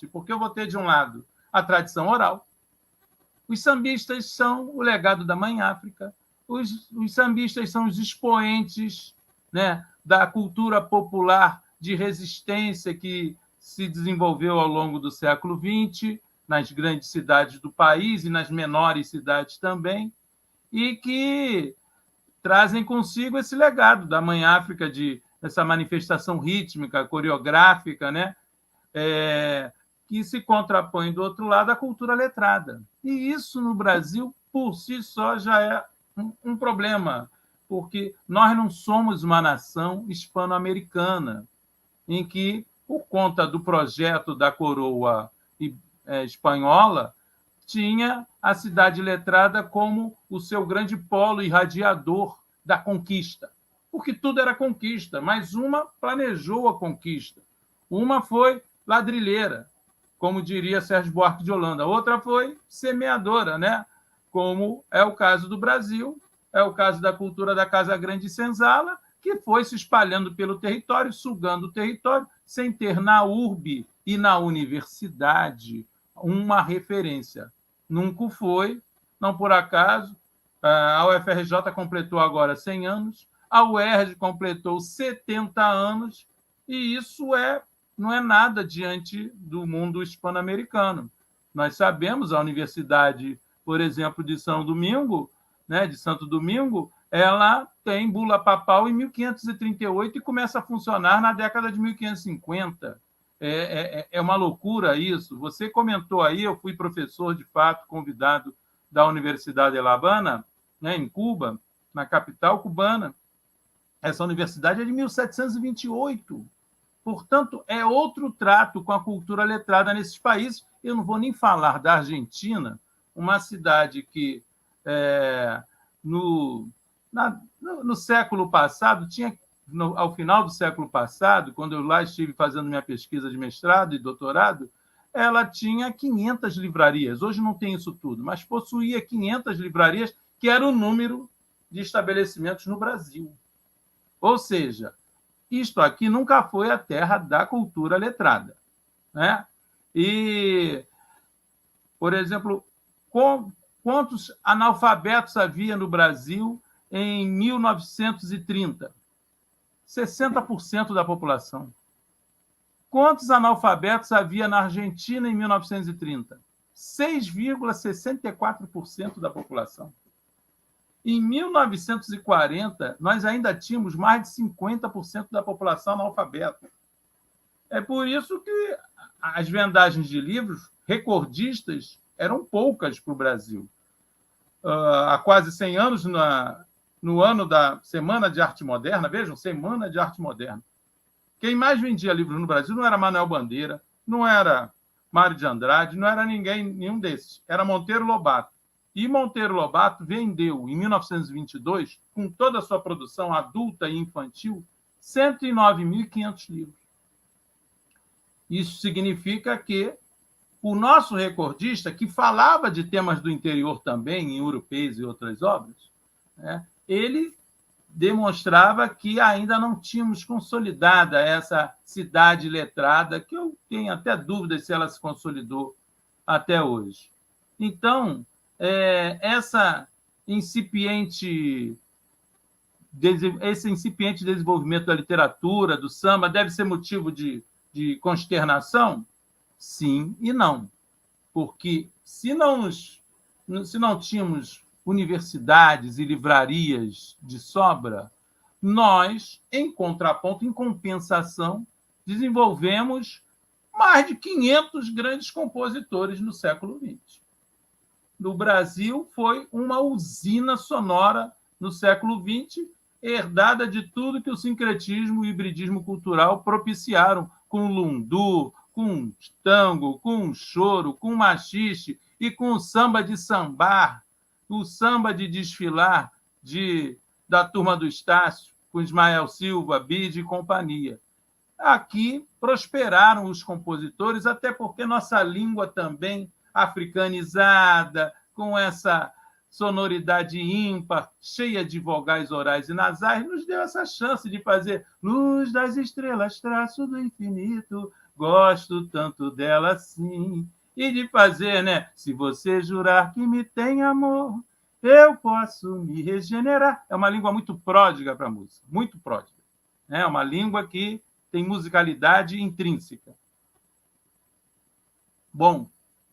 forte, porque eu vou ter, de um lado, a tradição oral. Os sambistas são o legado da Mãe África. Os sambistas são os expoentes, né, da cultura popular de resistência que se desenvolveu ao longo do século XX, nas grandes cidades do país e nas menores cidades também, e que trazem consigo esse legado da Mãe África, de essa manifestação rítmica, coreográfica, né? Que se contrapõe, do outro lado, à cultura letrada. E isso, no Brasil, por si só, já é um problema, porque nós não somos uma nação hispano-americana, em que, por conta do projeto da coroa espanhola, tinha a cidade letrada como o seu grande polo irradiador da conquista, porque tudo era conquista, mas uma planejou a conquista. Uma foi ladrilheira, como diria Sérgio Buarque de Holanda, outra foi semeadora, né? Como é o caso do Brasil, é o caso da cultura da Casa Grande e Senzala, que foi se espalhando pelo território, sugando o território, sem ter na urbe e na universidade uma referência. Nunca foi, não por acaso. A UFRJ completou agora 100 anos, a UERJ completou 70 anos, e isso não é nada diante do mundo hispano-americano. Nós sabemos, a Universidade, por exemplo, de São Domingo, né, de Santo Domingo, ela tem bula papal em 1538 e começa a funcionar na década de 1550. É uma loucura isso. Você comentou aí, eu fui professor, de fato, convidado da Universidade de La Habana, né, em Cuba, na capital cubana. Essa universidade é de 1728. Portanto, é outro trato com a cultura letrada nesses países. Eu não vou nem falar da Argentina, uma cidade que, no século passado, ao final do século passado, quando eu lá estive fazendo minha pesquisa de mestrado e doutorado, ela tinha 500 livrarias. Hoje não tem isso tudo, mas possuía 500 livrarias, que era o número de estabelecimentos no Brasil. Ou seja, isto aqui nunca foi a terra da cultura letrada, né? E, por exemplo, quantos analfabetos havia no Brasil em 1930? 60% da população. Quantos analfabetos havia na Argentina em 1930? 6,64% da população. Em 1940, nós ainda tínhamos mais de 50% da população analfabeta. É por isso que as vendagens de livros recordistas eram poucas para o Brasil. Há quase 100 anos, no ano da Semana de Arte Moderna, vejam, Semana de Arte Moderna, quem mais vendia livros no Brasil não era Manuel Bandeira, não era Mário de Andrade, não era nenhum desses, era Monteiro Lobato. E Monteiro Lobato vendeu, em 1922, com toda a sua produção adulta e infantil, 109.500 livros. Isso significa que o nosso recordista, que falava de temas do interior também, em Urupês e outras obras, né, ele demonstrava que ainda não tínhamos consolidada essa cidade letrada, que eu tenho até dúvidas se ela se consolidou até hoje. Então, esse incipiente desenvolvimento da literatura, do samba, deve ser motivo de consternação? Sim e não. Porque se não tínhamos universidades e livrarias de sobra, nós, em contraponto, em compensação, desenvolvemos mais de 500 grandes compositores no século XX. No Brasil, foi uma usina sonora no século XX, herdada de tudo que o sincretismo e o hibridismo cultural propiciaram, com lundu, com tango, com choro, com machixe e com o samba de sambar, o samba de desfilar da turma do Estácio, com Ismael Silva, Bide e companhia. Aqui prosperaram os compositores, até porque nossa língua também africanizada, com essa sonoridade ímpar, cheia de vogais orais e nasais, nos deu essa chance de fazer luz das estrelas, traço do infinito, gosto tanto dela assim. E de fazer, né? Se você jurar que me tem amor, eu posso me regenerar. É uma língua muito pródiga para a música, muito pródiga. É uma língua que tem musicalidade intrínseca. Bom,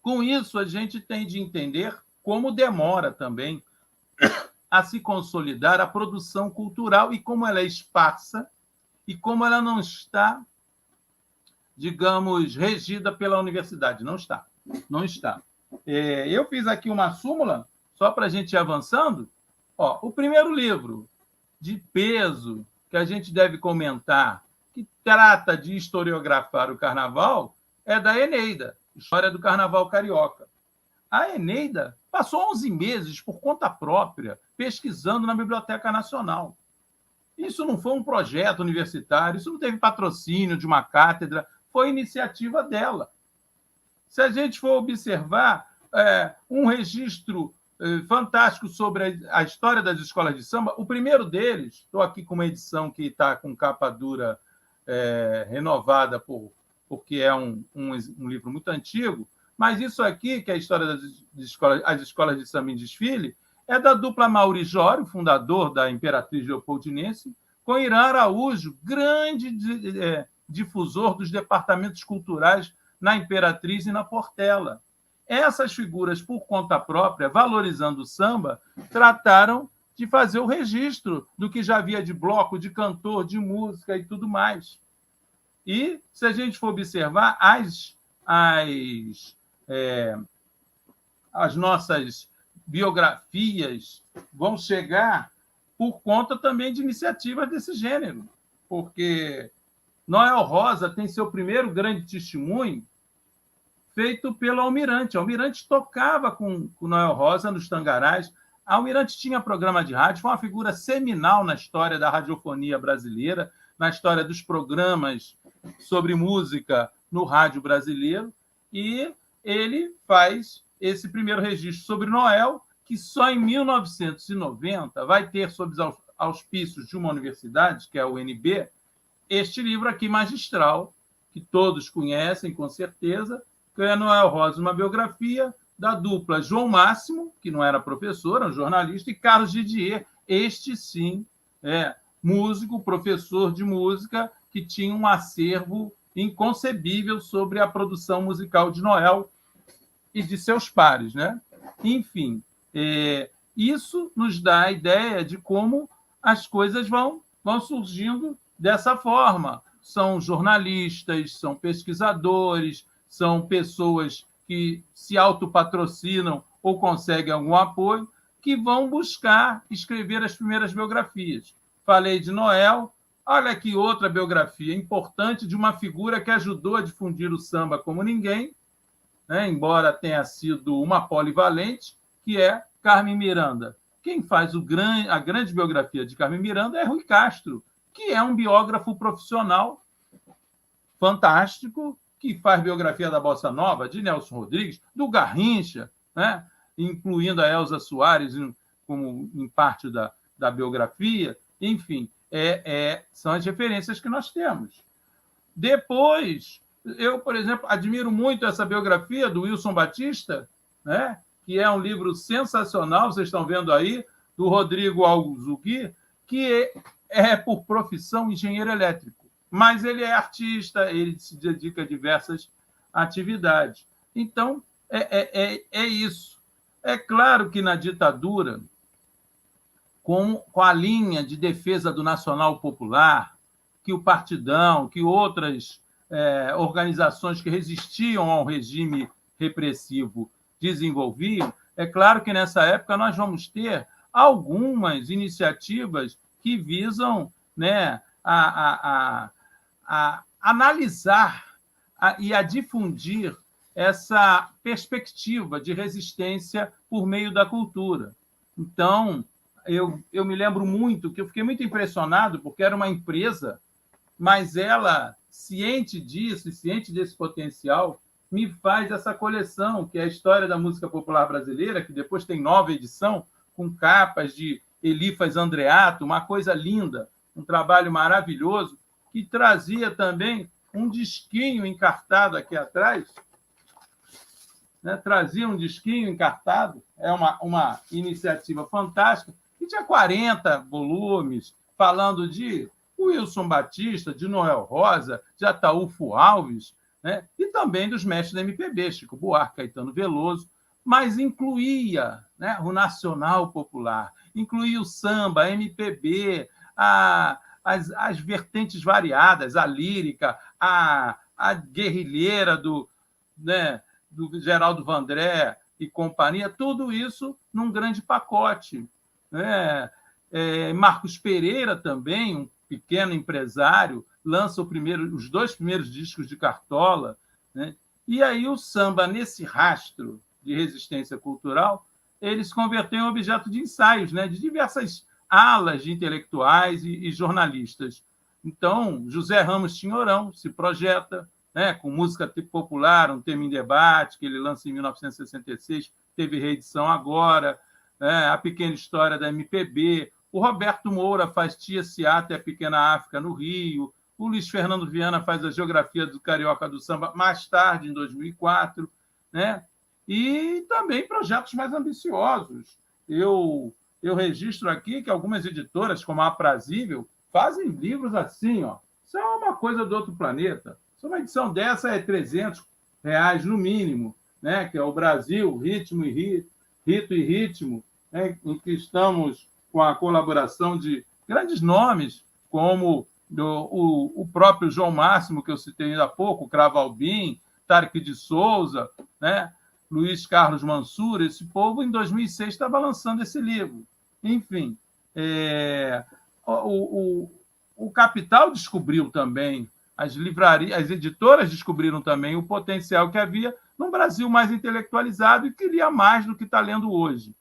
com isso a gente tem de entender como demora também a se consolidar a produção cultural e como ela é esparsa e como ela não está, digamos, regida pela universidade. Não está. Não está. Eu fiz aqui uma súmula, só para a gente ir avançando. Ó, o primeiro livro de peso que a gente deve comentar, que trata de historiografar o carnaval, é da Eneida, História do Carnaval Carioca. A Eneida passou 11 meses por conta própria pesquisando na Biblioteca Nacional. Isso não foi um projeto universitário, isso não teve patrocínio de uma cátedra, foi iniciativa dela. Se a gente for observar um registro fantástico sobre a história das escolas de samba, o primeiro deles, estou aqui com uma edição que está com capa dura renovada, porque é um livro muito antigo, mas isso aqui, que é a história das escolas de samba em desfile, é da dupla Mauri Jório, fundador da Imperatriz Leopoldinense, com Irã Araújo, grande difusor dos departamentos culturais na Imperatriz e na Portela. Essas figuras, por conta própria, valorizando o samba, trataram de fazer o registro do que já havia de bloco, de cantor, de música e tudo mais. E, se a gente for observar, as nossas biografias vão chegar por conta também de iniciativas desse gênero, porque Noel Rosa tem seu primeiro grande testemunho feito pelo Almirante. O Almirante tocava com Noel Rosa nos Tangarás. Almirante tinha programa de rádio, foi uma figura seminal na história da radiofonia brasileira, na história dos programas sobre música no rádio brasileiro, e ele faz esse primeiro registro sobre Noel, que só em 1990 vai ter, sob os auspícios de uma universidade, que é a UNB, este livro aqui magistral, que todos conhecem com certeza, que é Noel Rosa, uma biografia da dupla João Máximo, que não era professor, era um jornalista, e Carlos Didier, este sim, músico, professor de música, que tinha um acervo inconcebível sobre a produção musical de Noel e de seus pares, né? Enfim, isso nos dá a ideia de como as coisas vão surgindo dessa forma. São jornalistas, são pesquisadores, são pessoas que se autopatrocinam ou conseguem algum apoio, que vão buscar escrever as primeiras biografias. Falei de Noel, olha aqui outra biografia importante de uma figura que ajudou a difundir o samba como ninguém, né? Embora tenha sido uma polivalente, que é Carmen Miranda. Quem faz a grande biografia de Carmen Miranda é Rui Castro, que é um biógrafo profissional fantástico, que faz biografia da Bossa Nova, de Nelson Rodrigues, do Garrincha, né? Incluindo a Elza Soares como em parte da biografia. Enfim, são as referências que nós temos. Depois, eu, por exemplo, admiro muito essa biografia do Wilson Batista, né? Que é um livro sensacional, vocês estão vendo aí, do Rodrigo Alzugui, que é por profissão engenheiro elétrico, mas ele é artista, ele se dedica a diversas atividades. Então, é isso. É claro que na ditadura, com a linha de defesa do nacional popular, que o Partidão, que outras organizações que resistiam ao regime repressivo desenvolviam, é claro que nessa época nós vamos ter algumas iniciativas que visam, né, a analisar e a difundir essa perspectiva de resistência por meio da cultura. Então, eu me lembro muito que eu fiquei muito impressionado, porque era uma empresa, mas ela, ciente disso e ciente desse potencial, me faz essa coleção, que é a História da Música Popular Brasileira, que depois tem nova edição, com capas de Elifas Andreato, uma coisa linda, um trabalho maravilhoso, que trazia também um disquinho encartado aqui atrás, né? Trazia um disquinho encartado, é uma iniciativa fantástica, que tinha 40 volumes, falando de Wilson Batista, de Noel Rosa, de Ataúfo Alves, né? E também dos mestres da MPB, Chico Buarque, Caetano Veloso, mas incluía, né, o nacional popular, incluía o samba, a MPB, as vertentes variadas, a lírica, a guerrilheira né, do Geraldo Vandré e companhia, tudo isso num grande pacote. Né? Marcos Pereira também, um pequeno empresário, lança os 2 primeiros discos de Cartola, né? E aí o samba, nesse rastro de resistência cultural, ele se converteu em objeto de ensaios, né? De diversas alas de intelectuais e jornalistas. Então, José Ramos Tinhorão se projeta, né, com música popular, um tema em debate, que ele lança em 1966, teve reedição agora, né, A Pequena História da MPB. O Roberto Moura faz Tia Ciata e a Pequena África no Rio. O Luiz Fernando Viana faz a Geografia do Carioca do Samba, mais tarde, em 2004. Né? E também projetos mais ambiciosos. Eu registro aqui que algumas editoras, como a Aprazível, fazem livros assim, ó. Isso é uma coisa do outro planeta. Uma edição dessa é R$300 no mínimo, né? Que é o Brasil, Ritmo e Ritmo, né? Em que estamos com a colaboração de grandes nomes, como o próprio João Máximo, que eu citei ainda há pouco, Cravo Albim, Tarek de Souza, né? Luiz Carlos Mansur. Esse povo, em 2006, estava lançando esse livro. Enfim, o Capital descobriu também, as editoras descobriram também o potencial que havia num Brasil mais intelectualizado e que lia mais do que está lendo hoje.